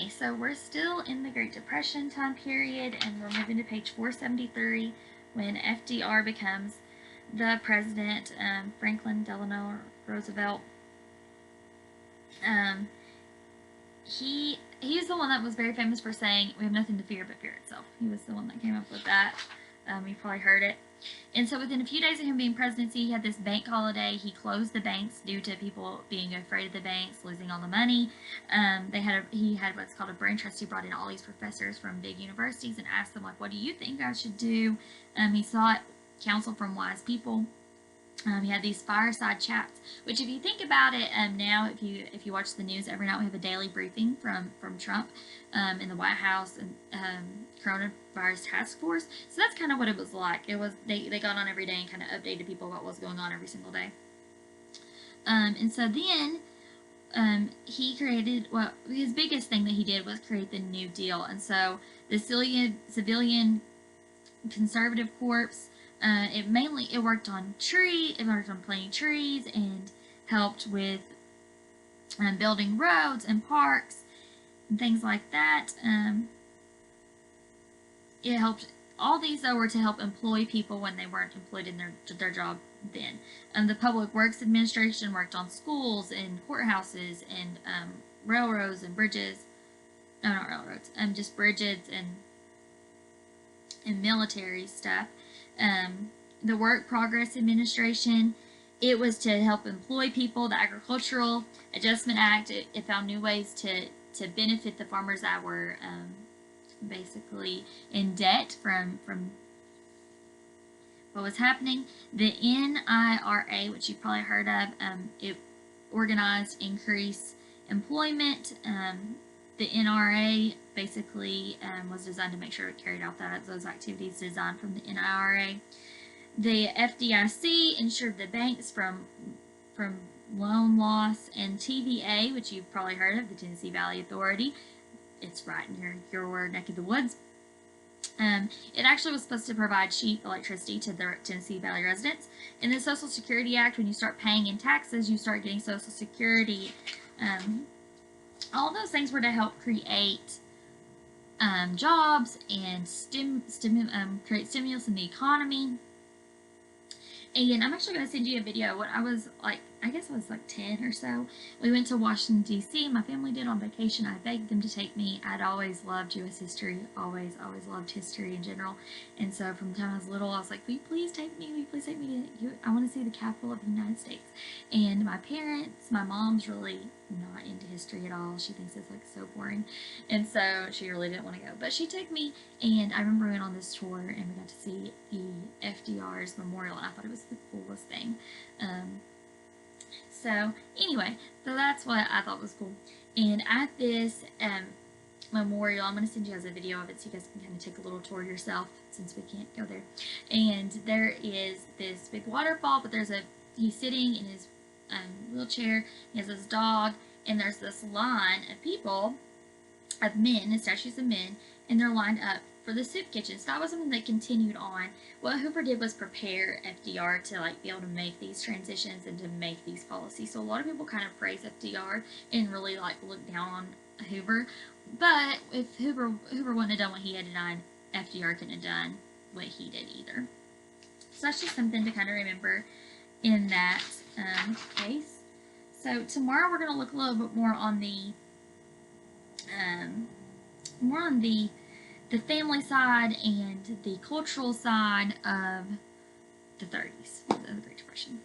So we're still in the Great Depression time period, and we're moving to page 473 when FDR becomes the president. Franklin Delano Roosevelt. He's the one that was very famous for saying, "We have nothing to fear but fear itself." He was the one that came up with that. You probably heard it. And so within a few days of him being presidency, he had this bank holiday. He closed the banks due to people being afraid of the banks, losing all the money. He had what's called a brain trust. He brought in all these professors from big universities and asked them, like, what do you think I should do? He sought counsel from wise people. He had these fireside chats, which, if you think about it, now if you watch the news every night, we have a daily briefing from Trump in the White House and coronavirus task force. So that's kind of what it was like. It was they got on every day and kind of updated people about what was going on every single day. And so then he created, well, his biggest thing that he did was create the New Deal. And so the Civilian Conservative Corps. It worked on planting trees and helped with building roads and parks and things like that. It helped. All these though were to help employ people when they weren't employed in their job then. The Public Works Administration worked on schools and courthouses and railroads and bridges. No, not railroads. Just bridges and military stuff. The Work Progress Administration, it was to help employ people. The Agricultural Adjustment Act, it found new ways to benefit the farmers that were basically in debt from what was happening. The NIRA, which you've probably heard of, it organized increased employment. The NRA basically was designed to make sure it carried out those activities designed from the NIRA. The FDIC insured the banks from loan loss, and TVA, which you've probably heard of, the Tennessee Valley Authority. It's right near your neck of the woods. It actually was supposed to provide cheap electricity to the Tennessee Valley residents. In the Social Security Act, when you start paying in taxes, you start getting Social Security. All those things were to help create jobs and create stimulus in the economy. And I'm actually going to send you a video. When I was I guess I was 10 or so, we went to Washington, D.C. My family did on vacation. I begged them to take me. I'd always loved U.S. history. Always loved history in general. And so from the time I was little, I was like, will you please take me? Will you please take me to, I want to see the capital of the United States. And my parents, my mom's really not into history at all. She thinks it's so boring. And so she really didn't want to go. But she took me, and I remember we went on this tour, and we got to see the FDR's memorial, and I thought it was the coolest thing. So anyway, so that's what I thought was cool. And at this memorial, I'm going to send you guys a video of it so you guys can kind of take a little tour yourself since we can't go there. And there is this big waterfall, but he's sitting in his wheelchair. He has his dog, and there's this line of people, of men, statues of men, and they're lined up for the soup kitchen. So that was something that continued on. What Hoover did was prepare FDR to be able to make these transitions and to make these policies. So a lot of people kind of praise FDR and really look down on Hoover. But if Hoover wouldn't have done what he had done, FDR couldn't have done what he did either. So that's just something to kind of remember in that case. So tomorrow we're going to look a little bit more on the family side and the cultural side of the 30s, of the Great Depression.